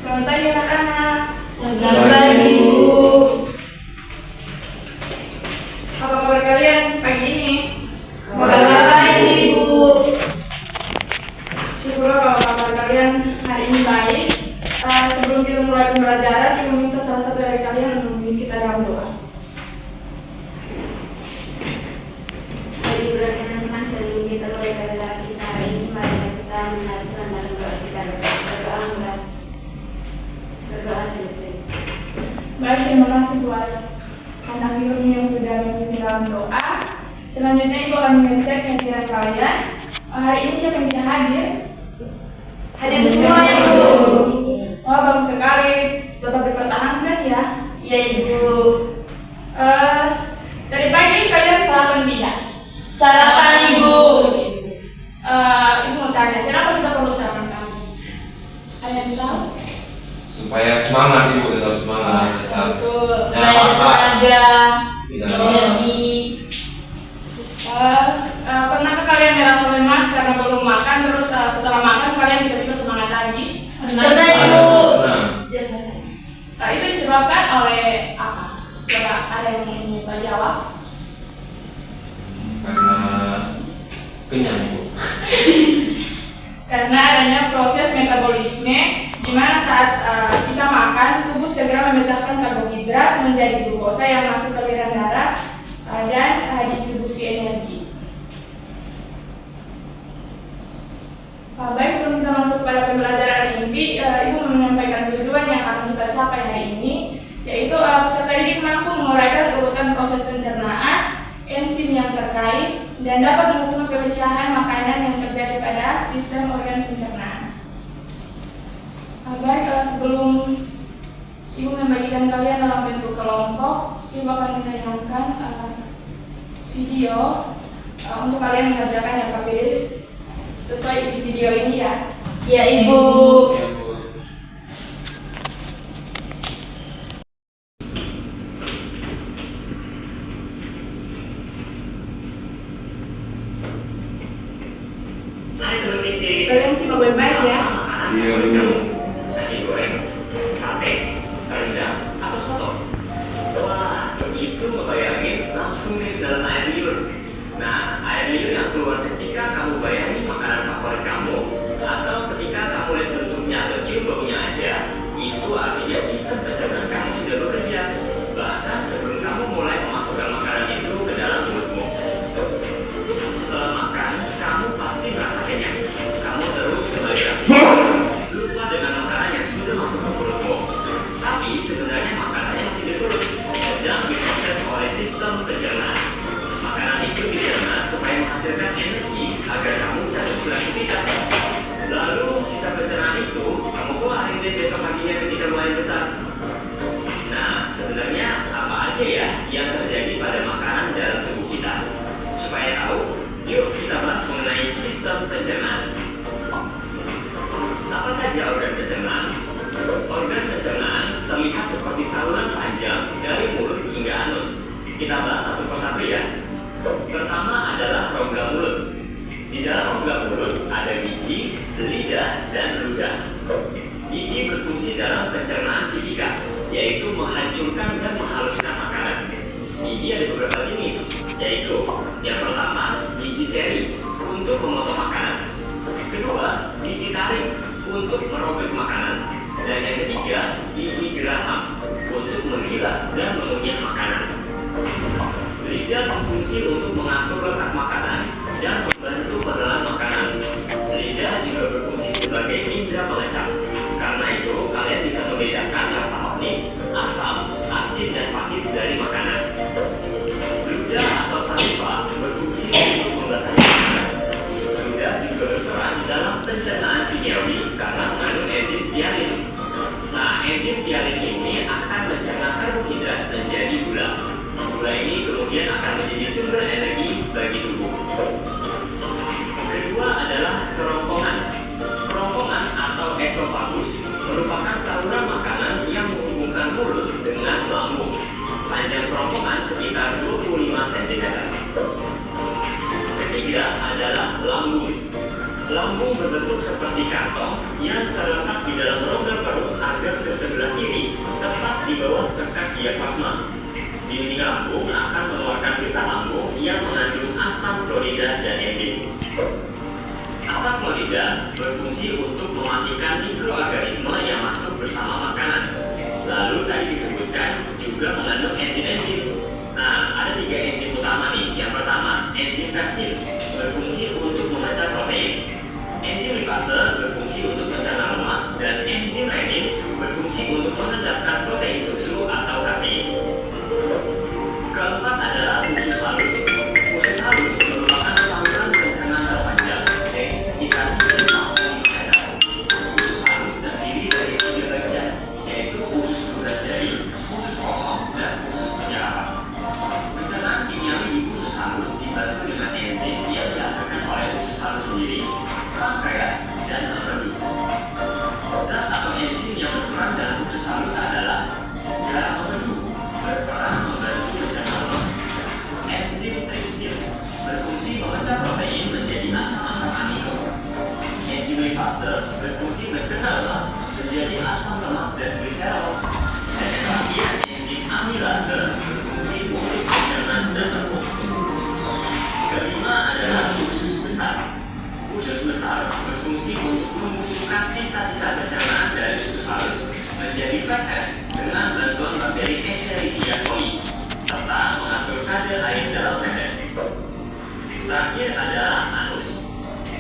Selamat pagi anak-anak. Selamat pagi, Bu. Apa kabar kalian pagi ini? Kabar baik, Bu. Syukurlah kalau kabar kalian hari ini baik. Sebelum kita mulai pembelajaran, Ibu minta salah satu dari kalian untuk memimpin kita dalam doa. Bagi bulan teman-teman, sebelum kita mulai pelajaran kita hari ini, mari kita menghadap Tuhan dalam doa kita. Berdoa selesai. Baik, terima kasih buat anak Ibu yang sudah memimpin dalam doa. Selanjutnya Ibu akan mengecek kehadiran kalian. Hari ini siapa yang tidak hadir? Hadir semua, Ibu. Wah, bagus sekali. Tetap dipertahankan ya. Iya, Ibu. Dari pagi kalian sarapan tidak? Sarapan, Ibu. Ibu mau tanya, kenapa kita perlu sarapan pagi? Ada yang tahu? Supaya semangat, Ibu, tetap semangat, tetap Betul. Supaya tenaga, tidak energi. Pernahkah kalian merasa lemas karena belum makan, terus setelah makan kalian tiba-tiba semangat lagi? Pernah, Ibu. Itu disebabkan oleh apa? Coba ada yang ingin jawab? karena kenyang, Ibu. Karena adanya proses metabolisme di mana saat kita makan, tubuh segera memecahkan karbohidrat menjadi glukosa yang masuk ke aliran darah dan distribusi energi. Baik, sebelum kita masuk pada pembelajaran inti, Ibu menyampaikan tujuan yang akan kita capai hari ini, yaitu peserta didik mampu menguraikan urutan proses pencernaan, enzim yang terkait, dan dapat mengukur pemecahan makanan yang terjadi pada sistem organ pencernaan. Baik, sebelum Ibu membagikan kalian dalam bentuk kelompok, Ibu akan menayangkan video untuk kalian mengerjakan yang KPD sesuai isi video ini ya. Iya, Ibu. Ya, Bu. Kalian simak baik-baik ya. Iya, Bu. Nasi goreng, sate, rendang, atau soto. Wah, begitu ngebayangin langsung nih dalam air liur. Nah, air liur yang keluar ketika kamu bayangin makanan favorit kamu, atau ketika kamu lihat bentuknya atau cium baunya aja, itu artinya sistem pencernaan kamu sudah bekerja. Bahkan sebelum kamu mulai memasukkan makanan itu ke dalam mulutmu. Setelah makan, kamu pasti merasa kenyang. Kamu terus kembali beraktivitas, lupa dengan makanan yang sudah masuk ke mulutmu. Tapi sebenarnya makanannya masih di perut, sedang diproses oleh sistem pencernaan. Makanan itu dicerna supaya menghasilkan energi agar kamu bisa terus beraktivitas. Lalu sisa pencernaan itu kamu keluarin deh besok paginya ketika mulai besar. Nah, sebenarnya apa aja ya yang terjadi pada makanan dalam tubuh kita? Supaya tahu, yuk kita bahas mengenai sistem pencernaan. Apa saja organ pencernaan? Organ pencernaan terlihat seperti saluran panjang dari mulut hingga anus. Kita bahas satu persatu ya. Pertama adalah rongga mulut. Di dalam rongga mulut ada gigi, lidah, dan ludah. Gigi berfungsi dalam pencernaan fisika, yaitu menghancurkan dan menghaluskan makanan. Gigi ada beberapa jenis, yaitu yang pertama, gigi seri untuk memotong makanan. Kedua, gigi taring untuk merobek makanan. Dan yang ketiga, gigi geraham untuk menggilas dan mengunyah makanan. Lidah berfungsi untuk mengatur letak makanan dan membantu menelan makanan. Lidah juga berfungsi sebagai indera pengecap. Karena itu, kalian bisa membedakan rasa manis, asam, asin, dan pahit dari makanan. Ludah atau saliva berfungsi untuk membasahi makanan. Ludah juga berperan dalam pencernaan kimiawi karena mengandung enzim tialin. Nah, enzim tialin ini akan mencerna karbohidrat menjadi gula. Gula ini kemudian akan menjadi sumber energi bagi tubuh. Kedua adalah kerongkongan. Kerongkongan atau esofagus merupakan saluran makanan yang menghubungkan mulut dengan lambung. Panjang kerongkongan sekitar 25 cm. Ketiga adalah lambung. Lambung berbentuk seperti kantong yang terletak di dalam rongga perut agar sebelah kiri, tepat di bawah sekat diafragma. Dinding lambung akan mengeluarkan getah lambung yang mengandung asam klorida dan enzim. Asam klorida berfungsi untuk mematikan mikroorganisme yang masuk bersama makanan. Lalu tadi disebutkan juga mengandung enzim-enzim. Nah, ada 3 enzim utama nih. Yang pertama, enzim pepsin berfungsi untuk memecah protein. Enzim lipase berfungsi untuk mencerna lemak, dan enzim renin berfungsi untuk mengendapkan protein susu atau kasein. Keempat adalah usus halus. Usus halus merupakan saluran pencernaan terpanjang, yaitu sekitar 3 sampai 5 meter. Usus halus terdiri dari 3 bagian, yaitu usus ludas jari, usus kosong, dan usus penyerapan. Pencernaan kimiawi di usus halus dibantu dengan enzim yang dihasilkan oleh usus halus sendiri, pankreas, dan empedu. Zat atau enzim yang berperan dalam usus halus adalah garam empedu, berperan membantu mencerna lemak. Enzim tripsin berfungsi memecah protein menjadi asam-asam amino. Enzim lipase berfungsi mencerna lemak menjadi asam lemak dan gliserol. Dan yang terakhir, enzim amilase berfungsi untuk mencerna zat tepung. Kelima adalah usus besar. Usus besar berfungsi untuk membusukkan sisa-sisa pencernaan dari usus halus menjadi feses dengan bantuan bakteri Escherichia coli serta mengatur kadar air dalam feses. Terakhir adalah anus.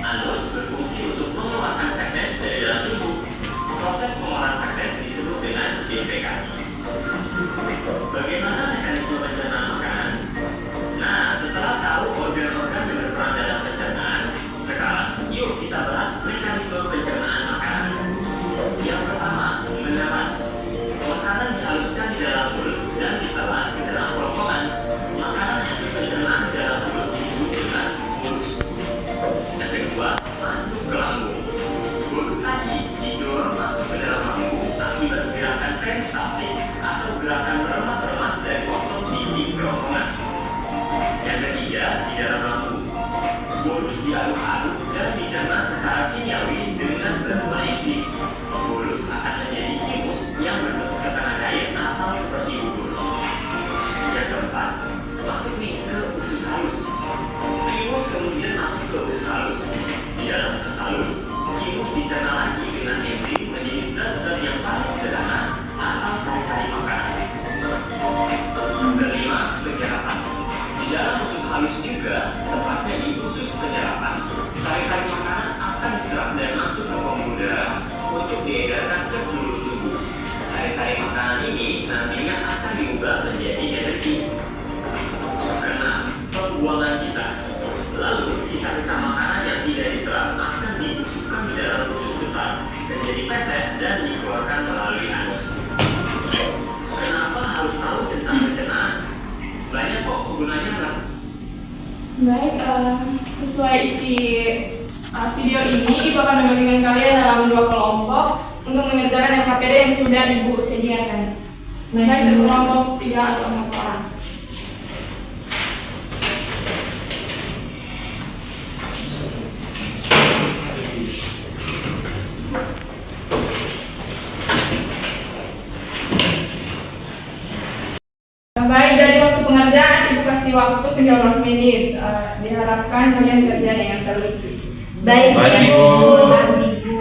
Anus berfungsi untuk mengeluarkan feses dari dalam tubuh. Proses pengeluaran feses disebut dengan defekasi. Bagaimana mekanisme pencernaan makanan? Nah, setelah tahu organ-organ yang berperan dalam pencernaan, sekarang yuk kita bahas mekanisme pencernaan makanan. Yang pertama, menelan. Makanan dihaluskan di dalam mulut dan ditelan ke dalam kerongkongan. Makanan hasil pencernaan di dalam mulut disebut dengan bolus. Yang kedua, masuk ke lambung. Bolus tadi didorong masuk ke dalam lambung akibat gerakan peristaltik atau gerakan remas-remas dari otot dinding kerongkongan. Yang ketiga, di dalam lambung. Bolus diaduk-aduk dan dicerna secara kimiawi dengan bantuan enzim. Bolus akan menjadi kimus yang berbentuk setengah cair atau seperti bubur. Yang keempat, masuk nih ke usus halus. Kimus kemudian masuk ke usus halus. Di dalam usus halus, kimus dicerna lagi dengan enzim menjadi zat-zat yang paling sederhana atau sari-sari makanan. Kelima, penyerapan. Di dalam usus halus juga, tepatnya di usus penyerapan, sari-sari makanan akan diserap dan masuk ke pembuluh darah untuk diedarkan ke seluruh tubuh. Sari-sari makanan ini nantinya akan diubah menjadi energi. Keenam, pembuangan sisa. Lalu, sisa-sisa makanan yang tidak diserap akan dibusukkan di dalam usus besar menjadi feses dan dikeluarkan melalui anus. Kenapa harus tahu tentang pencernaan? Banyak kok gunanya, Bang. Baik, sesuai isi video ini, Ibu akan membagikan kalian dalam 2 kelompok untuk mengerjakan LKPD yang sudah Ibu sediakan. Baik, satu kelompok 3 atau 4 orang. Baik, jadi waktu pengerjaan Ibu kasih waktu 19 menit. Diharapkan kalian kerja dengan teliti. Baik, Baik, Ibu. Ibu. Terima kasih, Ibu.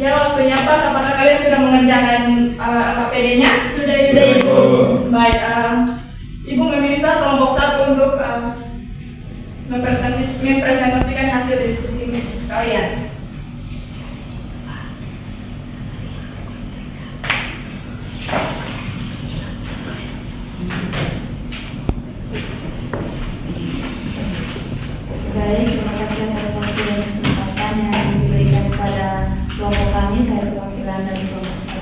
Ya, waktunya pas. Apakah kalian sudah mengerjakan LKPD-nya? Sudah, Ibu. Baik, Ibu meminta kelompok 1 untuk mempresentasikan hasil diskusi kalian.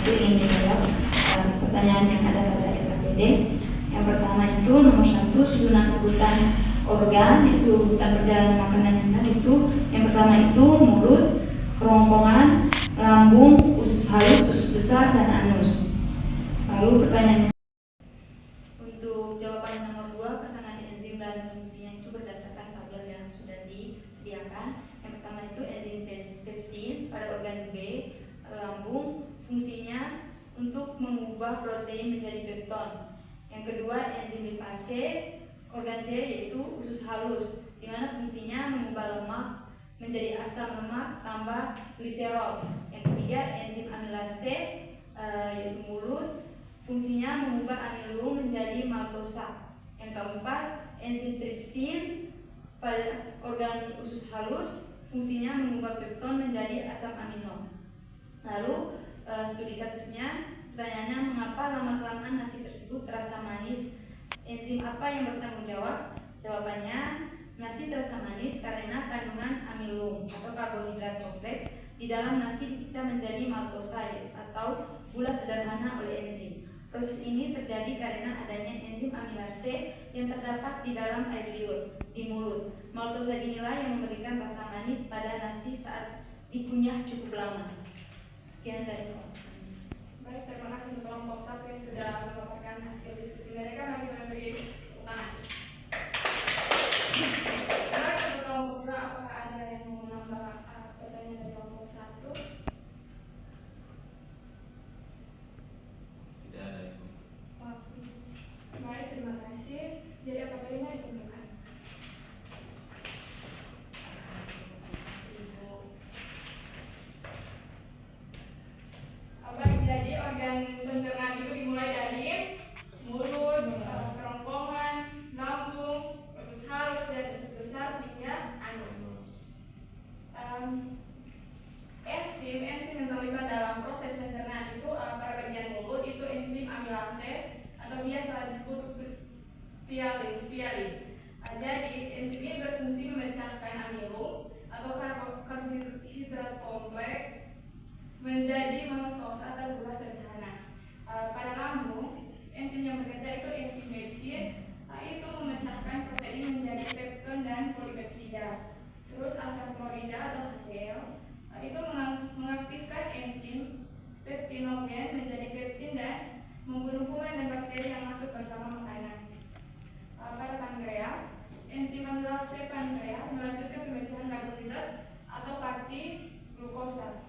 itu ingin menjawab pertanyaan yang ada pada LKPD. Yang pertama itu nomor 1, susunan urutan organ, itu urutan perjalanan makanan itu. Yang pertama itu mulut, kerongkongan, lambung, usus halus, usus besar, dan anus. Lalu pertanyaan untuk jawaban nomor 2, pasangan enzim dan fungsinya itu berdasarkan tabel yang sudah disediakan. Yang pertama itu enzim pepsin pada organ B atau lambung, fungsinya untuk mengubah protein menjadi pepton. Yang kedua enzim lipase organ C yaitu usus halus, di mana fungsinya mengubah lemak menjadi asam lemak tambah gliserol. Yang ketiga enzim amilase yaitu mulut, fungsinya mengubah amilum menjadi maltosa. Yang keempat enzim tripsin pada organ usus halus, fungsinya mengubah pepton menjadi asam amino. Lalu studi kasusnya, pertanyaannya mengapa lama-kelamaan nasi tersebut terasa manis? Enzim apa yang bertanggung jawab? Jawabannya, nasi terasa manis karena kandungan amilum atau karbohidrat kompleks di dalam nasi dipecah menjadi maltosa atau gula sederhana oleh enzim. Proses ini terjadi karena adanya enzim amilase yang terdapat di dalam air liur di mulut. Maltosa inilah yang memberikan rasa manis pada nasi saat dikunyah cukup lama. Sekian dari saya. Baik, terima kasih untuk kelompok 1 yang sudah melaporkan hasil diskusi mereka. Mari memberi tepuk tangan. Baik, untuk kelompok 2, apakah ada yang mau menambah pertanyaan dari kelompok 1? Tidak ada Ibu. Baik, terima kasih. Jadi apa bedanya ditentukan? Baik, jadi organ pencernaan itu dimulai dari mulut, kerongkongan, lambung, usus halus dan usus besar hingga anus. Enzim yang terlibat dalam proses pencernaan itu pada bagian mulut itu enzim amilase atau biasa disebut tialin. Jadi enzim ini berfungsi memecahkan amilum atau karbohidrat kompleks menjadi maltosa atau gula sederhana. Pada lambung, enzim yang bekerja itu enzim pepsin, itu memecahkan protein menjadi pepton dan polipeptida. Terus asam klorida atau HCl itu mengaktifkan enzim peptinogen menjadi peptin dan membunuh kuman dan bakteri yang masuk bersama makanan. Pada pankreas, enzim amilase pankreas melanjutkan pemecahan karbohidrat atau parti glukosa.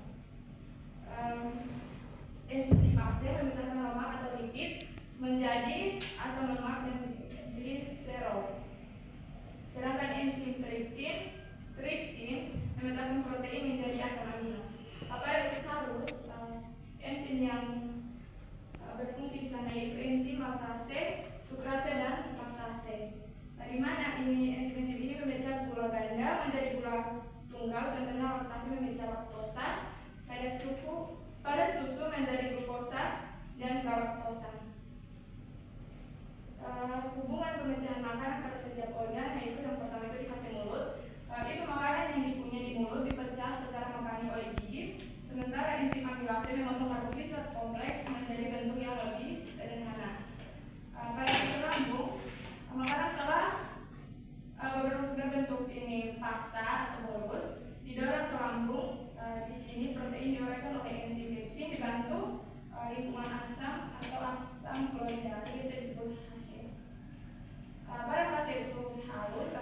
Enzim lipase memecahkan lemak atau lipid menjadi asam lemak dan gliserol. Sedangkan enzim tripsin memecahkan protein menjadi asam amino. Pada usus halus, enzim yang berfungsi di sana yaitu enzim laktase, sukrase dan laktase. Di mana ini enzim ini memecah gula ganda menjadi gula tunggal, contohnya laktase memecah laktosa, pada susu menjadi glukosa dan galaktosa. Hubungan pemecahan makanan pada setiap organ yaitu yang pertama itu di fase mulut. Itu makanan yang dikunyah di mulut dipecah secara mekanik oleh gigi, sementara enzim amilase memotong karbohidrat kompleks menjadi bentuk yang lebih sederhana. Pada fase lambung, makanan telah berbentuk ini pasta atau bolus didorong ke lambung. Di sini protein diuraikan oleh enzim pepsin dibantu lingkungan asam atau asam klorida, biasa disebut HCl. Pada fase usus halus,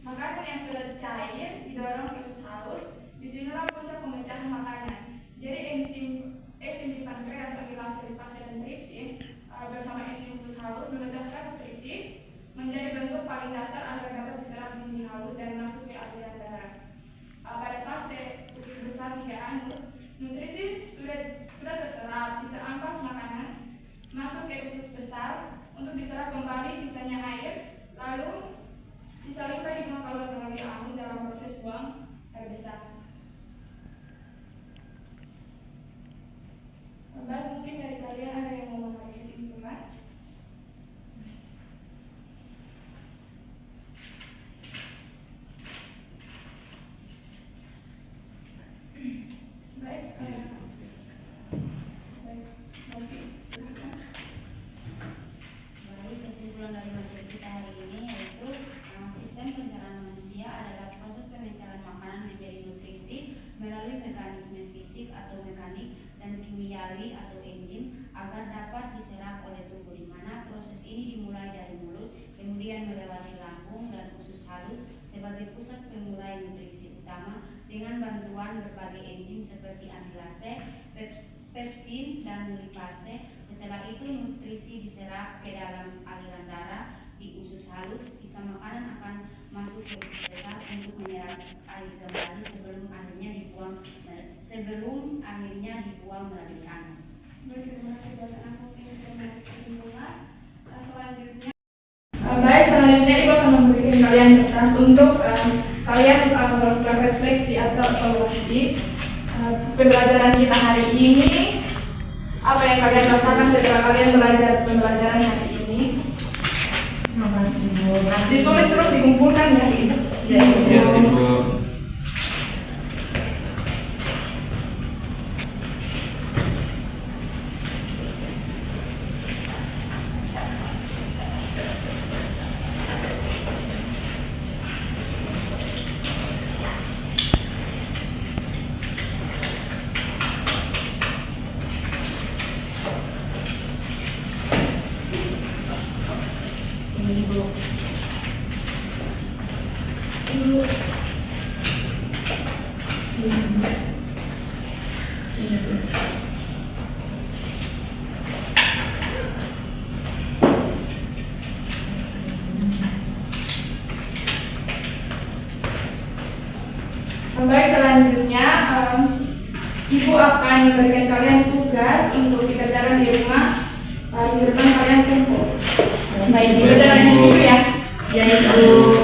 makanan yang sudah cair didorong ke usus halus. Disinilah puncak pemecahan makanan. Jadi enzim di pankreas, amilase, lipase, dan tripsin bersama enzim usus halus memecahkan nutrisi menjadi bentuk paling dasar agar dapat diserap di halus dan masuk ke aliran darah. Pada fase usus besar hingga anus, nutrisi sudah terserap, sisa ampas makanan masuk ke usus besar untuk diserap kembali sisanya air, lalu sisa limpa dibuang keluar melalui anus dalam proses buang air besar. Baik, mungkin dari kalian ada yang mau membagi kesimpulan? Baik, mekanisme fisik atau mekanik dan kimiawi atau enzim agar dapat diserap oleh tubuh, di mana proses ini dimulai dari mulut, kemudian melewati lambung dan usus halus sebagai pusat pengurai nutrisi utama dengan bantuan berbagai enzim seperti amilase, pepsin, dan lipase. Setelah itu nutrisi diserap ke dalam aliran darah di usus halus. Sisa makanan akan masuk ke usus besar untuk menyerap air kembali sebelum akhirnya dibuang melalui anus. Terima kasih atas selanjutnya. Baik, selanjutnya Ibu akan memberikan kalian kertas untuk kalian melakukan refleksi atau evaluasi pembelajaran kita hari ini. Apa yang kalian rasakan setelah kalian belajar pembelajaran hari ini? Terima kasih Bu. Ditulis terus, dikumpulkan ya gitu. Ya, Ya, Ibu. Ini Bu. Baik, selanjutnya Ibu akan memberikan kalian tugas untuk dikerjakan di rumah. Di depan kalian kumpul. Baik Bu. Dikerjakan dulu ya. Yaitu